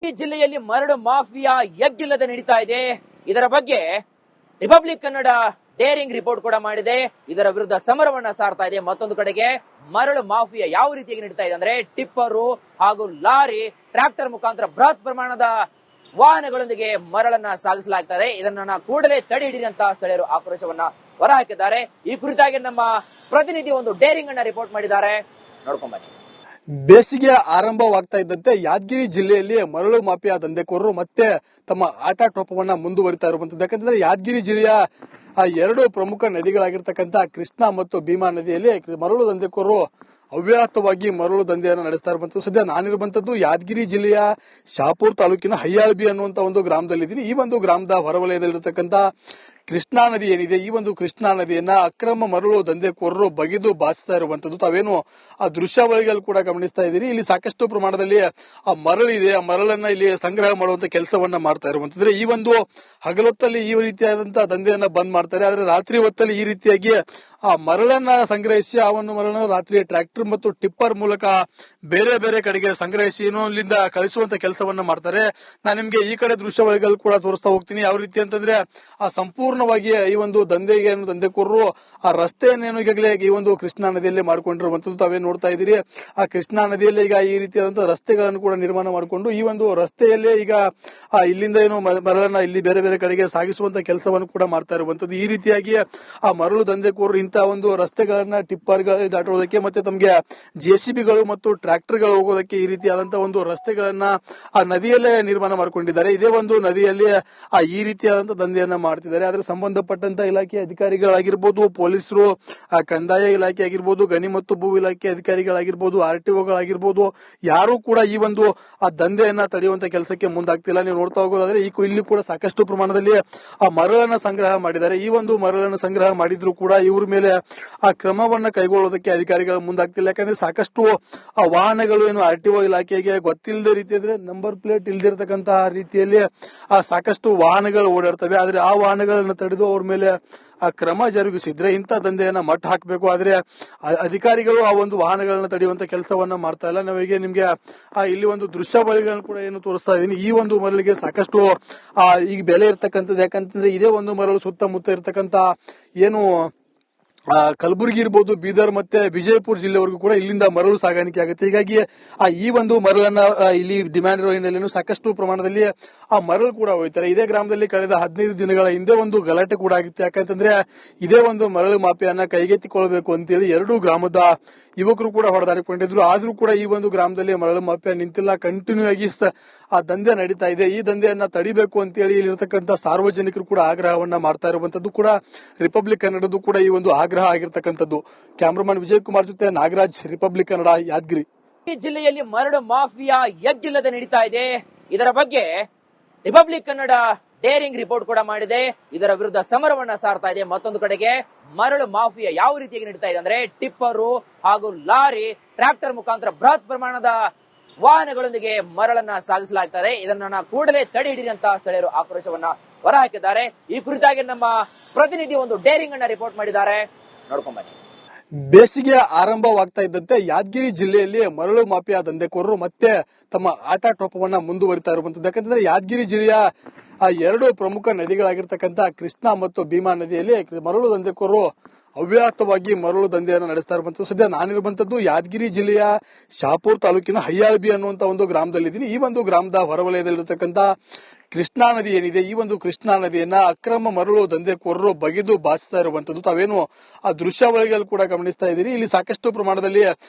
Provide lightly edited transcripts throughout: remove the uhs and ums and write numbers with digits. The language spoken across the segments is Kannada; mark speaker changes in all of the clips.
Speaker 1: ಈ ಜಿಲ್ಲೆಯಲ್ಲಿ ಮರಳು ಮಾಫಿಯಾ ಎಗ್ಗಿಲ್ಲದೆ ನಡೀತಾ ಇದೆ. ಇದರ ಬಗ್ಗೆ ರಿಪಬ್ಲಿಕ್ ಕನ್ನಡ ಡೇರಿಂಗ್ ರಿಪೋರ್ಟ್ ಕೂಡ ಮಾಡಿದೆ. ಇದರ ವಿರುದ್ಧ ಸಮರವನ್ನ ಸಾರ್ತಾ ಇದೆ. ಮತ್ತೊಂದು ಕಡೆಗೆ ಮರಳು ಮಾಫಿಯಾ ಯಾವ ರೀತಿಯಾಗಿ ನಡೀತಾ ಇದೆ ಅಂದ್ರೆ ಟಿಪ್ಪರು ಹಾಗೂ ಲಾರಿ, ಟ್ರಾಕ್ಟರ್ ಮುಖಾಂತರ ಬೃಹತ್ ಪ್ರಮಾಣದ ವಾಹನಗಳೊಂದಿಗೆ ಮರಳನ್ನ ಸಾಗಿಸಲಾಗ್ತಾ ಇದೆ. ಇದನ್ನ ಕೂಡಲೇ ತಡೆ ಹಿಡಿರಿ ಅಂತ ಸ್ಥಳೀಯರು ಆಕ್ರೋಶವನ್ನ ಹೊರಹಾಕಿದ್ದಾರೆ. ಈ ಕುರಿತಾಗಿ ನಮ್ಮ ಪ್ರತಿನಿಧಿ ಒಂದು ಡೇರಿಂಗ್ ಅನ್ನ ರಿಪೋರ್ಟ್ ಮಾಡಿದ್ದಾರೆ, ನೋಡ್ಕೊಂಡ್ ಬನ್ನಿ.
Speaker 2: ಬೇಸಿಗೆ ಆರಂಭವಾಗ್ತಾ ಇದ್ದಂತೆ ಯಾದಗಿರಿ ಜಿಲ್ಲೆಯಲ್ಲಿ ಮರಳು ಮಾಫಿಯಾ ದಂಧೆಕೋರರು ಮತ್ತೆ ತಮ್ಮ ಆಟಾಟೋಪವನ್ನ ಮುಂದುವರಿತಾ ಇರುವಂತದ್ದು. ಯಾಕಂದ್ರೆ ಯಾದಗಿರಿ ಜಿಲ್ಲೆಯ ಎರಡು ಪ್ರಮುಖ ನದಿಗಳಾಗಿರ್ತಕ್ಕಂಥ ಕೃಷ್ಣಾ ಮತ್ತು ಭೀಮಾ ನದಿಯಲ್ಲಿ ಮರಳು ದಂಧೆಕೋರರು ಅವ್ಯಾಹತವಾಗಿ ಮರಳು ದಂಧೆಯನ್ನು ನಡೆಸ್ತಾ ಇರುವಂತದ್ದು. ಸದ್ಯ ನಾನಿರುವಂತದ್ದು ಯಾದಗಿರಿ ಜಿಲ್ಲೆಯ ಶಾಪುರ್ ತಾಲೂಕಿನ ಹಯ್ಯಾಳ್ಬಿ ಅನ್ನುವಂತ ಒಂದು ಗ್ರಾಮದಲ್ಲಿದ್ದೀನಿ. ಈ ಒಂದು ಗ್ರಾಮದ ಹೊರವಲಯದಲ್ಲಿರತಕ್ಕಂತ ಕೃಷ್ಣಾ ನದಿ ಏನಿದೆ, ಈ ಒಂದು ಕೃಷ್ಣಾ ನದಿಯನ್ನ ಅಕ್ರಮ ಮರಳು ದಂಧೆಕೋರರು ಬಗೆದು ಬಾಚಿಸ್ತಾ ಇರುವಂತದ್ದು. ತಾವೇನು ಆ ದೃಶ್ಯಾವಳಿಗಳು ಕೂಡ ಗಮನಿಸ್ತಾ ಇದ್ದೀರಿ. ಇಲ್ಲಿ ಸಾಕಷ್ಟು ಪ್ರಮಾಣದಲ್ಲಿ ಆ ಮರಳಿದೆ, ಆ ಮರಳನ್ನ ಇಲ್ಲಿ ಸಂಗ್ರಹ ಮಾಡುವಂತ ಕೆಲಸವನ್ನ ಮಾಡ್ತಾ ಇರುವಂತಂದ್ರೆ ಈ ಒಂದು ಹಗಲೊತ್ತಲ್ಲಿ ಈ ರೀತಿಯಾದಂತಹ ದಂಧೆಯನ್ನ ಬಂದ್ ಮಾಡ್ತಾರೆ. ಆದ್ರೆ ರಾತ್ರಿ ಹೊತ್ತಲ್ಲಿ ಈ ರೀತಿಯಾಗಿ ಆ ಮರಳನ್ನ ಸಂಗ್ರಹಿಸಿ ಆ ಒಂದು ಮರಳನ್ನ ರಾತ್ರಿ ಟ್ರ್ಯಾಕ್ಟರ್ ಮತ್ತು ಟಿಪ್ಪರ್ ಮೂಲಕ ಬೇರೆ ಬೇರೆ ಕಡೆಗೆ ಸಂಗ್ರಹಿಸಿ ಇಲ್ಲಿಂದ ಕಳಿಸುವಂತ ಕೆಲಸವನ್ನ ಮಾಡ್ತಾರೆ. ನಾನು ನಿಮ್ಗೆ ಈ ಕಡೆ ದೃಶ್ಯಾವಳಿಗಳು ಕೂಡ ತೋರಿಸ್ತಾ ಹೋಗ್ತೀನಿ. ಯಾವ ರೀತಿ ಅಂತಂದ್ರೆ ಆ ಸಂಪೂರ್ಣವಾಗಿ ಈ ಒಂದು ದಂಧೆಕೋರರು ಆ ರಸ್ತೆಯನ್ನೇನು ಈಗಾಗಲೇ ಈ ಒಂದು ಕೃಷ್ಣಾ ನದಿಯಲ್ಲಿ ಮಾಡ್ಕೊಂಡಿರುವಂತದ್ದು ತಾವೇ ನೋಡ್ತಾ ಇದ್ದೀರಿ. ಆ ಕೃಷ್ಣಾ ನದಿಯಲ್ಲಿ ಈಗ ಈ ರೀತಿಯಾದಂತಹ ರಸ್ತೆಗಳನ್ನು ಕೂಡ ನಿರ್ಮಾಣ ಮಾಡಿಕೊಂಡು ಈ ಒಂದು ರಸ್ತೆಯಲ್ಲೇ ಈಗ ಇಲ್ಲಿಂದ ಏನು ಮರಳನ್ನ ಇಲ್ಲಿ ಬೇರೆ ಬೇರೆ ಕಡೆಗೆ ಸಾಗಿಸುವಂತ ಕೆಲಸವನ್ನು ಕೂಡ ಮಾಡ್ತಾ ಇರುವಂತದ್ದು. ಈ ರೀತಿಯಾಗಿ ಆ ಮರಳು ದಂಧೆಕೋರರು ಇಂತಹ ಒಂದು ರಸ್ತೆಗಳನ್ನ ಟಿಪ್ಪರ್ಗಳು ದಾಟುವುದಕ್ಕೆ ಮತ್ತೆ ತಮಗೆ ಜೆಸಿಬಿಗಳು ಮತ್ತು ಟ್ರ್ಯಾಕ್ಟರ್ಗಳು ಹೋಗೋದಕ್ಕೆ ಈ ರೀತಿಯಾದಂತಹ ಒಂದು ರಸ್ತೆಗಳನ್ನ ಆ ನದಿಯಲ್ಲೇ ನಿರ್ಮಾಣ ಮಾಡಿಕೊಂಡಿದ್ದಾರೆ. ಇದೇ ಒಂದು ನದಿಯಲ್ಲಿ ಈ ರೀತಿಯಾದಂತಹ ದಂಧೆಯನ್ನ ಮಾಡ್ತಿದ್ದಾರೆ. ಆದ್ರೆ ಸಂಬಂಧಪಟ್ಟಂತ ಇಲಾಖೆ ಅಧಿಕಾರಿಗಳಾಗಿರ್ಬೋದು, ಪೊಲೀಸರು, ಕಂದಾಯ ಇಲಾಖೆ ಆಗಿರ್ಬೋದು, ಗಣಿ ಮತ್ತು ಭೂ ಇಲಾಖೆ ಅಧಿಕಾರಿಗಳಾಗಿರ್ಬೋದು, ಆರ್ಟಿಒಗಳಾಗಿರ್ಬೋದು, ಯಾರು ಕೂಡ ಈ ಒಂದು ಆ ದಂಧೆಯನ್ನ ತಡೆಯುವಂತ ಕೆಲಸಕ್ಕೆ ಮುಂದಾಗ್ತಿಲ್ಲ. ನೀವು ನೋಡ್ತಾ ಹೋಗೋದಾದ್ರೆ ಇಲ್ಲಿ ಕೂಡ ಸಾಕಷ್ಟು ಪ್ರಮಾಣದಲ್ಲಿ ಆ ಮರಳನ್ನ ಸಂಗ್ರಹ ಮಾಡಿದ್ದಾರೆ. ಈ ಒಂದು ಮರಳನ್ನು ಸಂಗ್ರಹ ಮಾಡಿದ್ರು ಕೂಡ ಇವ್ರ ಮೇಲೆ ಆ ಕ್ರಮವನ್ನ ಕೈಗೊಳ್ಳೋದಕ್ಕೆ ಅಧಿಕಾರಿಗಳು ಮುಂದಾಗ್ತಿಲ್ಲ. ಯಾಕಂದ್ರೆ ಸಾಕಷ್ಟು ಆ ವಾಹನಗಳು ಏನು ಆರ್ಟಿಒ ಇಲಾಖೆಗೆ ಗೊತ್ತಿಲ್ಲದ ರೀತಿ ಅಂದ್ರೆ ನಂಬರ್ ಪ್ಲೇಟ್ ಇಲ್ದಿರತಕ್ಕಂತಹ ರೀತಿಯಲ್ಲಿ ಸಾಕಷ್ಟು ವಾಹನಗಳು ಓಡಾಡ್ತವೆ. ಆದ್ರೆ ಆ ವಾಹನಗಳನ್ನ ತಡೆದು ಅವ್ರ ಮೇಲೆ ಆ ಕ್ರಮ ಜರುಗಿಸಿದ್ರೆ ಇಂಥ ದಂಧೆಯನ್ನ ಮಟ್ಟ ಹಾಕಬೇಕು. ಆದ್ರೆ ಅಧಿಕಾರಿಗಳು ಆ ಒಂದು ವಾಹನಗಳನ್ನ ತಡೆಯುವಂತ ಕೆಲಸವನ್ನ ಮಾಡ್ತಾ ಇಲ್ಲ. ನಾವೀಗ ನಿಮ್ಗೆ ಇಲ್ಲಿ ಒಂದು ದೃಶ್ಯಾವಳಿಗಳನ್ನು ಕೂಡ ಏನು ತೋರಿಸ್ತಾ ಇದೀನಿ. ಈ ಒಂದು ಮರಳಿಗೆ ಸಾಕಷ್ಟು ಈಗ ಬೆಲೆ ಇರ್ತಕ್ಕಂಥದ್ದು. ಯಾಕಂತಂದ್ರೆ ಇದೇ ಒಂದು ಮರಳು ಸುತ್ತಮುತ್ತ ಇರ್ತಕ್ಕಂತ ಏನು ಕಲಬುರಗಿ ಇರ್ಬೋದು, ಬೀದರ್ ಮತ್ತೆ ವಿಜಯಪುರ ಜಿಲ್ಲೆವರೆಗೂ ಕೂಡ ಇಲ್ಲಿಂದ ಮರಳು ಸಾಗಾಣಿಕೆ ಆಗುತ್ತೆ. ಹೀಗಾಗಿ ಈ ಒಂದು ಮರಳನ್ನ ಇಲ್ಲಿ ಡಿಮ್ಯಾಂಡ್ ಇರೋ ಹಿನ್ನೆಲೆಯಲ್ಲಿ ಸಾಕಷ್ಟು ಪ್ರಮಾಣದಲ್ಲಿ ಆ ಮರಳು ಕೂಡ ಹೋಯ್ತಾರೆ. ಇದೇ ಗ್ರಾಮದಲ್ಲಿ ಕಳೆದ 15 ದಿನಗಳ ಹಿಂದೆ ಒಂದು ಗಲಾಟೆ ಕೂಡ ಆಗಿತ್ತು. ಯಾಕಂತಂದ್ರೆ ಇದೇ ಒಂದು ಮರಳು ಮಾಫಿಯಾನ ಕೈಗೆತ್ತಿಕೊಳ್ಳಬೇಕು ಅಂತೇಳಿ ಎರಡೂ ಗ್ರಾಮದ ಯುವಕರು ಕೂಡ ಹೊಡೆದಾಡಿಕೊಂಡಿದ್ರು. ಆದ್ರೂ ಕೂಡ ಈ ಒಂದು ಗ್ರಾಮದಲ್ಲಿ ಮರಳು ಮಾಫಿಯಾ ನಿಂತಿಲ್ಲ. ಕಂಟಿನ್ಯೂ ಆಗಿ ಆ ದಂಧೆ ನಡೀತಾ ಇದೆ. ಈ ದಂಧೆಯನ್ನ ತಡಿಬೇಕು ಅಂತೇಳಿ ಇಲ್ಲಿರ್ತಕ್ಕಂಥ ಸಾರ್ವಜನಿಕರು ಕೂಡ ಆಗ್ರಹವನ್ನ ಮಾಡ್ತಾ ಇರುವಂತದ್ದು ಕೂಡ ರಿಪಬ್ಲಿಕ್ ಕನ್ನಡದ್ದು ಕೂಡ ಈ ಒಂದು ಆಗ್ರಹ ಆಗಿರ್ತಕ್ಕಂಥದ್ದು. ಕ್ಯಾಮರಾಮನ್ ವಿಜಯ್ ಕುಮಾರ್ ಜೊತೆ ನಾಗರಾಜ್, ರಿಪಬ್ಲಿಕ್ ಕನ್ನಡ, ಯಾದಗಿರಿ.
Speaker 1: ಈ ಜಿಲ್ಲೆಯಲ್ಲಿ ಮರಳು ಮಾಫಿಯಾ ಎಗ್ಗಿಲ್ಲದೆ ನಡೀತಾ ಇದೆ. ಇದರ ಬಗ್ಗೆ ರಿಪಬ್ಲಿಕ್ ಕನ್ನಡ ಡೇರಿಂಗ್ ರಿಪೋರ್ಟ್ ಕೂಡ ಮಾಡಿದೆ. ಇದರ ವಿರುದ್ಧ ಸಮರವನ್ನ ಸಾರ್ತಾ ಇದೆ. ಮತ್ತೊಂದು ಕಡೆಗೆ ಮರಳು ಮಾಫಿಯಾ ಯಾವ ರೀತಿಯಾಗಿ ನಡೀತಾ ಇದೆ ಅಂದ್ರೆ ಟಿಪ್ಪರು ಹಾಗೂ ಲಾರಿ, ಟ್ರಾಕ್ಟರ್ ಮುಖಾಂತರ ಬೃಹತ್ ಪ್ರಮಾಣದ ವಾಹನಗಳೊಂದಿಗೆ ಮರಳನ್ನ ಸಾಗಿಸಲಾಗ್ತದೆ. ಇದನ್ನ ಕೂಡಲೇ ತಡೆ ಹಿಡಿರಿ ಅಂತ ಸ್ಥಳೀಯರು ಆಕ್ರೋಶವನ್ನ ಹೊರಹಾಕಿದ್ದಾರೆ. ಈ ಕುರಿತಾಗಿ ನಮ್ಮ ಪ್ರತಿನಿಧಿ ಒಂದು ಡೇರಿಂಗ್ ಅನ್ನ ರಿಪೋರ್ಟ್ ಮಾಡಿದ್ದಾರೆ, ನೋಡ್ಕೊಂಡ್ ಬನ್ನಿ.
Speaker 2: ಬೇಸಿಗೆ ಆರಂಭವಾಗ್ತಾ ಇದ್ದಂತೆ ಯಾದಗಿರಿ ಜಿಲ್ಲೆಯಲ್ಲಿ ಮರಳು ಮಾಫಿಯಾ ದಂಧೆಕೋರರು ಮತ್ತೆ ತಮ್ಮ ಆಟಾಟೋಪವನ್ನ ಮುಂದುವರಿತಾ ಇರುವಂತದ್ದು. ಯಾಕಂದ್ರೆ ಯಾದಗಿರಿ ಜಿಲ್ಲೆಯ ಎರಡು ಪ್ರಮುಖ ನದಿಗಳಾಗಿರ್ತಕ್ಕಂಥ ಕೃಷ್ಣಾ ಮತ್ತು ಭೀಮಾ ನದಿಯಲ್ಲಿ ಮರಳು ದಂಧೆಕೋರರು ಅವ್ಯಾಹತವಾಗಿ ಮರಳು ದಂಧೆಯನ್ನು ನಡೆಸ್ತಾ ಇರುವಂತದ್ದು. ಸದ್ಯ ನಾನಿರುವಂತದ್ದು ಯಾದಗಿರಿ ಜಿಲ್ಲೆಯ ಶಾಪುರ್ ತಾಲೂಕಿನ ಹಯ್ಯಾಳ್ಬಿ ಅನ್ನುವಂತ ಒಂದು ಗ್ರಾಮದಲ್ಲಿದ್ದೀನಿ. ಈ ಒಂದು ಗ್ರಾಮದ ಹೊರವಲಯದಲ್ಲಿರತಕ್ಕಂಥ ಕೃಷ್ಣಾ ನದಿ ಏನಿದೆ, ಈ ಒಂದು ಕೃಷ್ಣಾ ನದಿಯನ್ನ ಅಕ್ರಮ ಮರಳು ದಂಧೆಕೋರರು ಬಗೆದು ಬಾಚಿಸ್ತಾ ಇರುವಂತದ್ದು. ತಾವೇನು ಆ ದೃಶ್ಯಾವಳಿಗಳು ಕೂಡ ಗಮನಿಸ್ತಾ ಇದ್ದೀರಿ. ಇಲ್ಲಿ ಸಾಕಷ್ಟು ಪ್ರಮಾಣದಲ್ಲಿ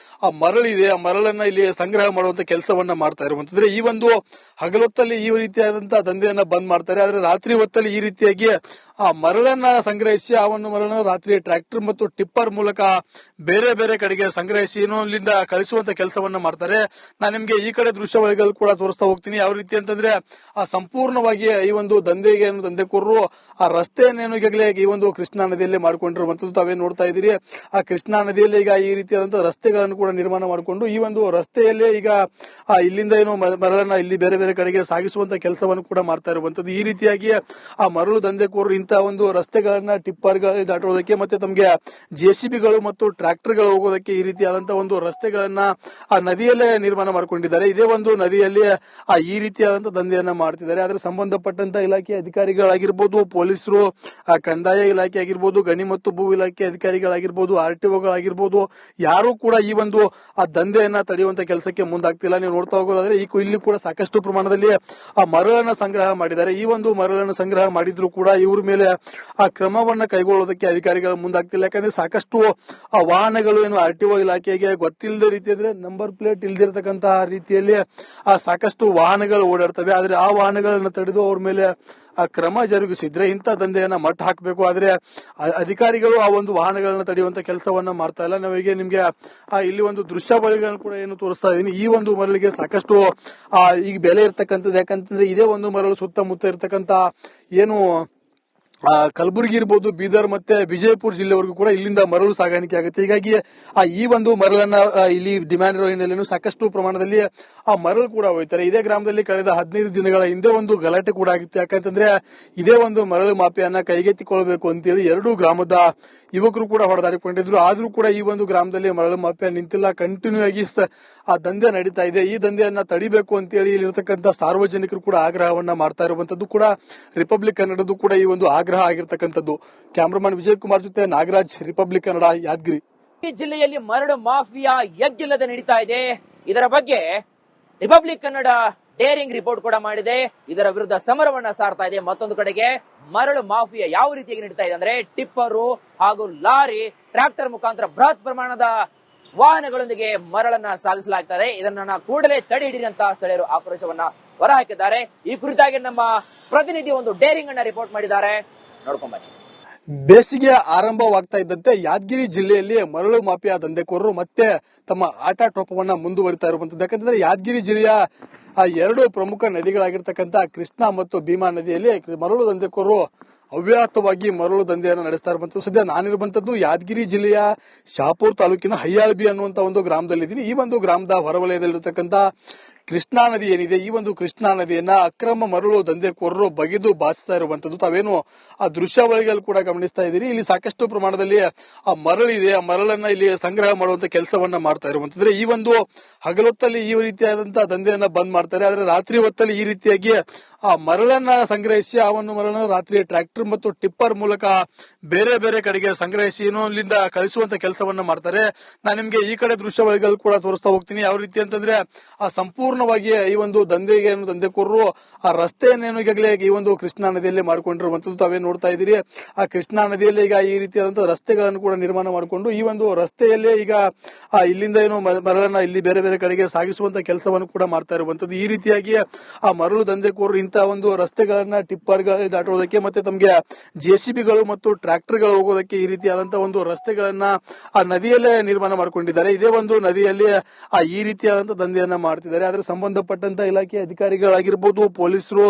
Speaker 2: ಆ ಮರಳಿದೆ, ಆ ಮರಳನ್ನ ಇಲ್ಲಿ ಸಂಗ್ರಹ ಮಾಡುವಂತ ಕೆಲಸವನ್ನ ಮಾಡ್ತಾ ಇರುವಂತಂದ್ರೆ ಈ ಒಂದು ಹಗಲೊತ್ತಲ್ಲಿ ಈ ರೀತಿಯಾದಂತಹ ದಂಧೆಯನ್ನ ಬಂದ್ ಮಾಡ್ತಾರೆ. ಆದ್ರೆ ರಾತ್ರಿ ಹೊತ್ತಲ್ಲಿ ಈ ರೀತಿಯಾಗಿ ಆ ಮರಳನ್ನ ಸಂಗ್ರಹಿಸಿ ಆ ಒಂದು ಮರಳನ್ನ ರಾತ್ರಿ ಟ್ರ್ಯಾಕ್ಟರ್ ಮತ್ತು ಟಿಪ್ಪರ್ ಮೂಲಕ ಬೇರೆ ಬೇರೆ ಕಡೆಗೆ ಸಂಗ್ರಹಿಸಿ ಇಲ್ಲಿಂದ ಕಳಿಸುವಂತ ಕೆಲಸವನ್ನ ಮಾಡ್ತಾರೆ. ನಾನು ನಿಮ್ಗೆ ಈ ಕಡೆ ದೃಶ್ಯಾವಳಿಗಳು ಕೂಡ ತೋರಿಸ್ತಾ ಹೋಗ್ತೀನಿ. ಯಾವ ರೀತಿ ಅಂತಂದ್ರೆ ಆ ಸಂಪೂರ್ಣ ಸಂಪೂರ್ಣವಾಗಿ ಈ ಒಂದು ದಂಧೆಕೋರರು ಆ ರಸ್ತೆಯನ್ನೇನು ಈಗಾಗಲೇ ಈ ಒಂದು ಕೃಷ್ಣಾ ನದಿಯಲ್ಲಿ ಮಾಡಿಕೊಂಡಿರುವಂತದ್ದು ತಾವೇ ನೋಡ್ತಾ ಇದ್ದೀರಿ. ಆ ಕೃಷ್ಣಾ ನದಿಯಲ್ಲಿ ಈಗ ಈ ರೀತಿಯಾದಂತಹ ರಸ್ತೆಗಳನ್ನು ಕೂಡ ನಿರ್ಮಾಣ ಮಾಡಿಕೊಂಡು ಈ ಒಂದು ರಸ್ತೆಯಲ್ಲೇ ಈಗ ಇಲ್ಲಿಂದ ಏನು ಮರಳನ್ನ ಇಲ್ಲಿ ಬೇರೆ ಬೇರೆ ಕಡೆಗೆ ಸಾಗಿಸುವಂತ ಕೆಲಸವನ್ನು ಕೂಡ ಮಾಡ್ತಾ ಇರುವಂತದ್ದು. ಈ ರೀತಿಯಾಗಿ ಆ ಮರಳು ದಂಧೆಕೋರರು ಇಂತಹ ಒಂದು ರಸ್ತೆಗಳನ್ನ ಟಿಪ್ಪರ್ಗಳು ದಾಟೋದಕ್ಕೆ ಮತ್ತೆ ತಮಗೆ ಜೆಸಿಬಿಗಳು ಮತ್ತು ಟ್ರಾಕ್ಟರ್ಗಳು ಹೋಗೋದಕ್ಕೆ ಈ ರೀತಿಯಾದಂತಹ ಒಂದು ರಸ್ತೆಗಳನ್ನ ಆ ನದಿಯಲ್ಲೇ ನಿರ್ಮಾಣ ಮಾಡಿಕೊಂಡಿದ್ದಾರೆ. ಇದೇ ಒಂದು ನದಿಯಲ್ಲಿ ಈ ರೀತಿಯಾದಂತಹ ದಂಧೆಯನ್ನ ಮಾಡ್ತಿದ್ದಾರೆ. ಆದ್ರೆ ಸಂಬಂಧಪಟ್ಟಂತ ಇಲಾಖೆ ಅಧಿಕಾರಿಗಳಾಗಿರ್ಬೋದು, ಪೊಲೀಸರು, ಕಂದಾಯ ಇಲಾಖೆ ಆಗಿರ್ಬೋದು, ಗಣಿ ಮತ್ತು ಭೂ ಇಲಾಖೆ ಅಧಿಕಾರಿಗಳಾಗಿರ್ಬೋದು, ಆರ್ಟಿಒಗಳಾಗಿರ್ಬೋದು, ಯಾರು ಕೂಡ ಈ ಒಂದು ಆ ದಂಧೆಯನ್ನ ತಡೆಯುವಂತ ಕೆಲಸಕ್ಕೆ ಮುಂದಾಗ್ತಿಲ್ಲ. ನೀವು ನೋಡ್ತಾ ಹೋಗೋದಾದ್ರೆ ಇಲ್ಲಿ ಕೂಡ ಸಾಕಷ್ಟು ಪ್ರಮಾಣದಲ್ಲಿ ಆ ಮರಳನ್ನ ಸಂಗ್ರಹ ಮಾಡಿದ್ದಾರೆ. ಈ ಒಂದು ಮರಳನ್ನು ಸಂಗ್ರಹ ಮಾಡಿದ್ರು ಕೂಡ ಇವ್ರ ಮೇಲೆ ಆ ಕ್ರಮವನ್ನ ಕೈಗೊಳ್ಳೋದಕ್ಕೆ ಅಧಿಕಾರಿಗಳು ಮುಂದಾಗ್ತಿಲ್ಲ. ಯಾಕಂದ್ರೆ ಸಾಕಷ್ಟು ಆ ವಾಹನಗಳು ಏನು ಆರ್ಟಿಒ ಇಲಾಖೆಗೆ ಗೊತ್ತಿಲ್ಲದ ರೀತಿ ಅಂದ್ರೆ ನಂಬರ್ ಪ್ಲೇಟ್ ಇಲ್ದಿರತಕ್ಕಂತಹ ರೀತಿಯಲ್ಲಿ ಸಾಕಷ್ಟು ವಾಹನಗಳು ಓಡಾಡ್ತವೆ. ಆದ್ರೆ ಆ ವಾಹನಗಳನ್ನು ತಡೆದು ಅವ್ರ ಮೇಲೆ ಆ ಕ್ರಮ ಜರುಗಿಸಿದ್ರೆ ಇಂಥ ದಂಧೆಯನ್ನ ಮಟ್ಟ ಹಾಕಬೇಕು. ಆದ್ರೆ ಅಧಿಕಾರಿಗಳು ಆ ಒಂದು ವಾಹನಗಳನ್ನ ತಡೆಯುವಂತ ಕೆಲಸವನ್ನ ಮಾಡ್ತಾ ಇಲ್ಲ. ನಾವೀಗ ನಿಮ್ಗೆ ಇಲ್ಲಿ ಒಂದು ದೃಶ್ಯಾವಳಿಗಳನ್ನು ಕೂಡ ಏನು ತೋರಿಸ್ತಾ ಇದೀನಿ. ಈ ಒಂದು ಮರಳಿಗೆ ಸಾಕಷ್ಟು ಈಗ ಬೆಲೆ ಇರ್ತಕ್ಕಂಥದ್ದು. ಯಾಕಂತಂದ್ರೆ ಇದೇ ಒಂದು ಮರಳು ಸುತ್ತಮುತ್ತ ಇರ್ತಕ್ಕಂತ ಏನು ಕಲಬುರಗಿ ಇರ್ಬೋದು, ಬೀದರ್ ಮತ್ತೆ ವಿಜಯಪುರ ಜಿಲ್ಲೆವರೆಗೂ ಕೂಡ ಇಲ್ಲಿಂದ ಮರಳು ಸಾಗಾಣಿಕೆ ಆಗುತ್ತೆ. ಹೀಗಾಗಿ ಈ ಒಂದು ಮರಳನ್ನ ಇಲ್ಲಿ ಡಿಮ್ಯಾಂಡ್ ಇರೋ ಹಿನ್ನೆಲೆಯಲ್ಲಿ ಸಾಕಷ್ಟು ಪ್ರಮಾಣದಲ್ಲಿ ಆ ಮರಳು ಕೂಡ ಹೋಯ್ತಾರೆ. ಇದೇ ಗ್ರಾಮದಲ್ಲಿ ಕಳೆದ 15 ದಿನಗಳ ಹಿಂದೆ ಒಂದು ಗಲಾಟೆ ಕೂಡ ಆಗಿತ್ತು. ಯಾಕಂತಂದ್ರೆ ಇದೇ ಒಂದು ಮರಳು ಮಾಫಿಯಾನ ಕೈಗೆತ್ತಿಕೊಳ್ಳಬೇಕು ಅಂತೇಳಿ ಎರಡೂ ಗ್ರಾಮದ ಯುವಕರು ಕೂಡ ಹೊಡೆದಾಡಿಕೊಂಡಿದ್ರು. ಆದ್ರೂ ಕೂಡ ಈ ಒಂದು ಗ್ರಾಮದಲ್ಲಿ ಮರಳು ಮಾಫಿಯಾ ನಿಂತಿಲ್ಲ. ಕಂಟಿನ್ಯೂ ಆಗಿ ಆ ದಂಧೆ ನಡೀತಾ ಇದೆ. ಈ ದಂಧೆಯನ್ನ ತಡಿಬೇಕು ಅಂತೇಳಿ ಇಲ್ಲಿರ್ತಕ್ಕಂಥ ಸಾರ್ವಜನಿಕರು ಕೂಡ ಆಗ್ರಹವನ್ನ ಮಾಡ್ತಾ ಇರುವಂತದ್ದು ಕೂಡ ರಿಪಬ್ಲಿಕ್ ಕನ್ನಡದ್ದು ಕೂಡ ಈ ಒಂದು ಆಗ್ರಹ ಆಗಿರ್ತಕ್ಕಂಥದ್ದು. ಕ್ಯಾಮರಾಮನ್ ವಿಜಯ್ ಕುಮಾರ್ ಜೊತೆ ನಾಗರಾಜ್, ರಿಪಬ್ಲಿಕ್ ಕನ್ನಡ, ಯಾದಗಿರಿ.
Speaker 1: ಈ ಜಿಲ್ಲೆಯಲ್ಲಿ ಮರಳು ಮಾಫಿಯಾ ಎಗ್ಗಿಲ್ಲದೆ ನಡೀತಾ ಇದೆ. ಇದರ ಬಗ್ಗೆ ರಿಪಬ್ಲಿಕ್ ಕನ್ನಡ ಡೇರಿಂಗ್ ರಿಪೋರ್ಟ್ ಕೂಡ ಮಾಡಿದೆ. ಇದರ ವಿರುದ್ಧ ಸಮರವನ್ನ ಸಾರ್ತಾ ಇದೆ. ಮತ್ತೊಂದು ಕಡೆಗೆ ಮರಳು ಮಾಫಿಯಾ ಯಾವ ರೀತಿಯಾಗಿ ನಡೀತಾ ಇದೆ ಅಂದ್ರೆ ಟಿಪ್ಪರು ಹಾಗೂ ಲಾರಿ, ಟ್ರಾಕ್ಟರ್ ಮುಖಾಂತರ ಬೃಹತ್ ಪ್ರಮಾಣದ ವಾಹನಗಳೊಂದಿಗೆ ಮರಳನ್ನ ಸಾಗಿಸಲಾಗ್ತದೆ. ಇದನ್ನ ಕೂಡಲೇ ತಡೆ ಹಿಡಿರಿ ಅಂತ ಸ್ಥಳೀಯರು ಆಕ್ರೋಶವನ್ನ ಹೊರಹಾಕಿದ್ದಾರೆ. ಈ ಕುರಿತಾಗಿ ನಮ್ಮ ಪ್ರತಿನಿಧಿ ಒಂದು ಡೇರಿಂಗ್ ಅನ್ನ ರಿಪೋರ್ಟ್ ಮಾಡಿದ್ದಾರೆ, ನೋಡ್ಕೊಂಡ್ ಬನ್ನಿ.
Speaker 2: ಬೇಸಿಗೆ ಆರಂಭವಾಗ್ತಾ ಇದ್ದಂತೆ ಯಾದಗಿರಿ ಜಿಲ್ಲೆಯಲ್ಲಿ ಮರಳು ಮಾಫಿಯಾ ದಂಧೆಕೋರರು ಮತ್ತೆ ತಮ್ಮ ಆಟಾಟೋಪವನ್ನ ಮುಂದುವರಿತಾ ಇರುವಂತದ್ದು. ಯಾಕಂತಂದ್ರೆ ಯಾದಗಿರಿ ಜಿಲ್ಲೆಯ ಎರಡು ಪ್ರಮುಖ ನದಿಗಳಾಗಿರ್ತಕ್ಕಂಥ ಕೃಷ್ಣಾ ಮತ್ತು ಭೀಮಾ ನದಿಯಲ್ಲಿ ಮರಳು ದಂಧೆಕೋರರು ಅವ್ಯಾಹತವಾಗಿ ಮರಳು ದಂಧೆಯನ್ನು ನಡೆಸ್ತಾ ಇರುವಂತದ್ದು. ಸದ್ಯ ನಾನಿರುವಂತದ್ದು ಯಾದಗಿರಿ ಜಿಲ್ಲೆಯ ಶಹಾಪುರ ತಾಲೂಕಿನ ಹಯ್ಯಾಳ್ಬಿ ಅನ್ನುವಂತ ಒಂದು ಗ್ರಾಮದಲ್ಲಿದ್ದೀನಿ. ಈ ಒಂದು ಗ್ರಾಮದ ಹೊರವಲಯದಲ್ಲಿರತಕ್ಕಂತ ಕೃಷ್ಣಾ ನದಿ ಏನಿದೆ, ಈ ಒಂದು ಕೃಷ್ಣಾ ನದಿಯನ್ನ ಅಕ್ರಮ ಮರಳು ದಂಧೆಕೋರರು ಬಗೆದು ಬಾಚಿಸ್ತಾ ಇರುವಂತದ್ದು ತಾವೇನು ಆ ದೃಶ್ಯಾವಳಿಗಳು ಕೂಡ ಗಮನಿಸ್ತಾ ಇದ್ದೀರಿ. ಇಲ್ಲಿ ಸಾಕಷ್ಟು ಪ್ರಮಾಣದಲ್ಲಿ ಆ ಮರಳಿದೆ. ಆ ಮರಳನ್ನ ಇಲ್ಲಿ ಸಂಗ್ರಹ ಮಾಡುವಂತ ಕೆಲಸವನ್ನ ಮಾಡ್ತಾ ಇರುವಂತಂದ್ರೆ ಈ ಒಂದು ಹಗಲೊತ್ತಲ್ಲಿ ಈ ರೀತಿಯಾದಂತಹ ದಂಧೆಯನ್ನ ಬಂದ್ ಮಾಡ್ತಾರೆ. ಆದ್ರೆ ರಾತ್ರಿ ಹೊತ್ತಲ್ಲಿ ಈ ರೀತಿಯಾಗಿ ಆ ಮರಳನ್ನ ಸಂಗ್ರಹಿಸಿ ಆ ಒಂದು ಮರಳನ್ನ ರಾತ್ರಿ ಟ್ರಾಕ್ಟರ್ ಮತ್ತು ಟಿಪ್ಪರ್ ಮೂಲಕ ಬೇರೆ ಬೇರೆ ಕಡೆಗೆ ಸಂಗ್ರಹಿಸಿ ಇಲ್ಲಿಂದ ಕಳಿಸುವಂತ ಕೆಲಸವನ್ನ ಮಾಡ್ತಾರೆ. ನಾನು ನಿಮ್ಗೆ ಈ ಕಡೆ ದೃಶ್ಯಾವಳಿಗಳು ಕೂಡ ತೋರಿಸ್ತಾ ಹೋಗ್ತೀನಿ. ಯಾವ ರೀತಿ ಅಂತಂದ್ರೆ ಆ ಸಂಪೂರ್ಣವಾಗಿ ಈ ಒಂದು ದಂಧೆಕೋರರು ಆ ರಸ್ತೆಯನ್ನೇನು ಈಗಾಗಲೇ ಈ ಒಂದು ಕೃಷ್ಣಾ ನದಿಯಲ್ಲಿ ಮಾಡಿಕೊಂಡಿರುವಂತದ್ದು ತಾವೇ ನೋಡ್ತಾ ಇದ್ದೀರಿ. ಆ ಕೃಷ್ಣಾ ನದಿಯಲ್ಲಿ ಈಗ ಈ ರೀತಿಯಾದಂತಹ ರಸ್ತೆಗಳನ್ನು ಕೂಡ ನಿರ್ಮಾಣ ಮಾಡಿಕೊಂಡು ಈ ಒಂದು ರಸ್ತೆಯಲ್ಲೇ ಈಗ ಇಲ್ಲಿಂದ ಏನು ಮರಳನ್ನ ಇಲ್ಲಿ ಬೇರೆ ಬೇರೆ ಕಡೆಗೆ ಸಾಗಿಸುವಂತ ಕೆಲಸವನ್ನು ಕೂಡ ಮಾಡ್ತಾ ಇರುವಂತದ್ದು. ಈ ರೀತಿಯಾಗಿ ಆ ಮರಳು ದಂಧೆಕೋರರು ಇಂತಹ ಒಂದು ರಸ್ತೆಗಳನ್ನ ಟಿಪ್ಪರ್ಗಳು ದಾಟೋದಕ್ಕೆ ಮತ್ತೆ ತಮಗೆ ಜೆಸಿಬಿಗಳು ಮತ್ತು ಟ್ರಾಕ್ಟರ್ಗಳು ಹೋಗೋದಕ್ಕೆ ಈ ರೀತಿಯಾದಂತಹ ಒಂದು ರಸ್ತೆಗಳನ್ನ ಆ ನದಿಯಲ್ಲೇ ನಿರ್ಮಾಣ ಮಾಡಿಕೊಂಡಿದ್ದಾರೆ. ಇದೇ ಒಂದು ನದಿಯಲ್ಲಿ ಈ ರೀತಿಯಾದಂತಹ ದಂಧೆಯನ್ನ ಮಾಡ್ತಿದ್ದಾರೆ. ಆದ್ರೆ ಸಂಬಂಧಪಟ್ಟಂತ ಇಲಾಖೆ ಅಧಿಕಾರಿಗಳಾಗಿರ್ಬೋದು, ಪೊಲೀಸರು,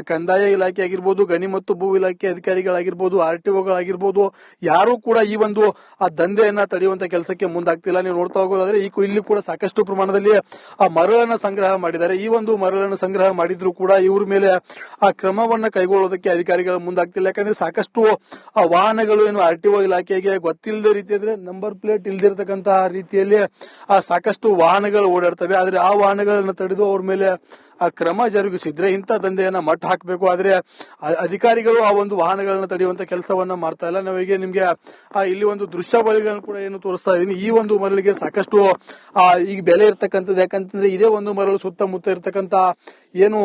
Speaker 2: ಕಂದಾಯ ಇಲಾಖೆ ಆಗಿರ್ಬೋದು, ಗಣಿ ಮತ್ತು ಭೂ ಇಲಾಖೆ ಅಧಿಕಾರಿಗಳಾಗಿರ್ಬೋದು, ಆರ್ಟಿಒಗಳಾಗಿರ್ಬೋದು, ಯಾರು ಕೂಡ ಈ ಒಂದು ಆ ದಂಧೆಯನ್ನ ತಡೆಯುವಂತ ಕೆಲಸಕ್ಕೆ ಮುಂದಾಗ್ತಿಲ್ಲ. ನೀವು ನೋಡ್ತಾ ಹೋಗೋದಾದ್ರೆ ಇಲ್ಲಿ ಕೂಡ ಸಾಕಷ್ಟು ಪ್ರಮಾಣದಲ್ಲಿ ಆ ಮರಳನ್ನ ಸಂಗ್ರಹ ಮಾಡಿದ್ದಾರೆ. ಈ ಒಂದು ಮರಳನ್ನು ಸಂಗ್ರಹ ಮಾಡಿದ್ರು ಕೂಡ ಇವ್ರ ಮೇಲೆ ಆ ಕ್ರಮವನ್ನ ಕೈಗೊಳ್ಳೋದಕ್ಕೆ ಅಧಿಕಾರಿಗಳು ಮುಂದಾಗ್ತಿಲ್ಲ. ಯಾಕಂದ್ರೆ ಸಾಕಷ್ಟು ಆ ವಾಹನಗಳು ಏನು ಆರ್ಟಿಒ ಇಲಾಖೆಗೆ ಗೊತ್ತಿಲ್ಲದ ರೀತಿ ಅಂದ್ರೆ ನಂಬರ್ ಪ್ಲೇಟ್ ಇಲ್ದಿರತಕ್ಕಂತಹ ರೀತಿಯಲ್ಲಿ ಸಾಕಷ್ಟು ವಾಹನಗಳು ಓಡಾಡ್ತವೆ. ಆದ್ರೆ ಆ ವಾಹನಗಳನ್ನ ತಡೆದು ಅವ್ರ ಮೇಲೆ ಆ ಕ್ರಮ ಜರುಗಿಸಿದ್ರೆ ಇಂಥ ದಂಧೆಯನ್ನ ಮಟ್ಟ ಹಾಕಬೇಕು. ಆದ್ರೆ ಅಧಿಕಾರಿಗಳು ಆ ಒಂದು ವಾಹನಗಳನ್ನ ತಡೆಯುವಂತ ಕೆಲಸವನ್ನ ಮಾಡ್ತಾ ಇಲ್ಲ. ನಾವೀಗ ನಿಮ್ಗೆ ಇಲ್ಲಿ ಒಂದು ದೃಶ್ಯಾವಳಿಗಳನ್ನು ಕೂಡ ಏನು ತೋರಿಸ್ತಾ ಇದೀನಿ. ಈ ಒಂದು ಮರಳಿಗೆ ಸಾಕಷ್ಟು ಈಗ ಬೆಲೆ ಇರ್ತಕ್ಕಂಥದ್ದು. ಯಾಕಂತಂದ್ರೆ ಇದೇ ಒಂದು ಮರಳು ಸುತ್ತಮುತ್ತ ಇರ್ತಕ್ಕಂತ ಏನು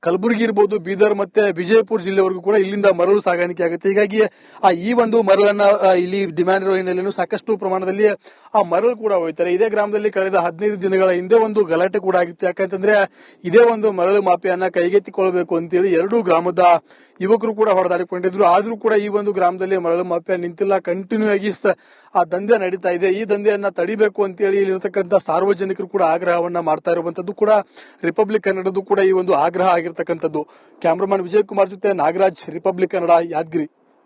Speaker 2: ಕಲಬುರಗಿ ಇರ್ಬೋದು, ಬೀದರ್ ಮತ್ತೆ ವಿಜಯಪುರ ಜಿಲ್ಲೆವರೆಗೂ ಕೂಡ ಇಲ್ಲಿಂದ ಮರಳು ಸಾಗಾಣಿಕೆ ಆಗುತ್ತೆ. ಹೀಗಾಗಿ ಈ ಒಂದು ಮರಳನ್ನ ಇಲ್ಲಿ ಡಿಮ್ಯಾಂಡ್ ಇರೋ ಹಿನ್ನೆಲೆಯಲ್ಲಿ ಸಾಕಷ್ಟು ಪ್ರಮಾಣದಲ್ಲಿ ಆ ಮರಳು ಕೂಡ ಹೋಯ್ತಾರೆ. ಇದೇ ಗ್ರಾಮದಲ್ಲಿ ಕಳೆದ 15 ದಿನಗಳ ಹಿಂದೆ ಒಂದು ಗಲಾಟೆ ಕೂಡ ಆಗಿತ್ತು. ಯಾಕಂತಂದ್ರೆ ಇದೇ ಒಂದು ಮರಳು ಮಾಫಿಯಾನ ಕೈಗೆತ್ತಿಕೊಳ್ಳಬೇಕು ಅಂತೇಳಿ ಎರಡೂ ಗ್ರಾಮದ ಯುವಕರು ಕೂಡ ಹೊಡೆದಾಡಿಕೊಂಡಿದ್ರು. ಆದ್ರೂ ಕೂಡ ಈ ಒಂದು ಗ್ರಾಮದಲ್ಲಿ ಮರಳು ಮಾಫಿಯಾ ನಿಂತಿಲ್ಲ. ಕಂಟಿನ್ಯೂ ಆಗಿ ಆ ದಂಧೆ ನಡೀತಾ ಇದೆ. ಈ ದಂಧೆಯನ್ನ ತಡಿಬೇಕು ಅಂತೇಳಿ ಇಲ್ಲಿರ್ತಕ್ಕಂಥ ಸಾರ್ವಜನಿಕರು ಕೂಡ ಆಗ್ರಹವನ್ನ ಮಾಡ್ತಾ ಇರುವಂತದ್ದು ಕೂಡ ರಿಪಬ್ಲಿಕ್ ಕನ್ನಡದ್ದು ಕೂಡ ಈ ಒಂದು ಆಗ್ರಹ ಆಗಿರ್ತಕ್ಕಂಥದ್ದು. ಕ್ಯಾಮರಾಮನ್ ವಿಜಯ್ ಕುಮಾರ್ ಜೊತೆ ನಾಗರಾಜ್, ರಿಪಬ್ಲಿಕ್ ಕನ್ನಡ, ಯಾದಗಿರಿ.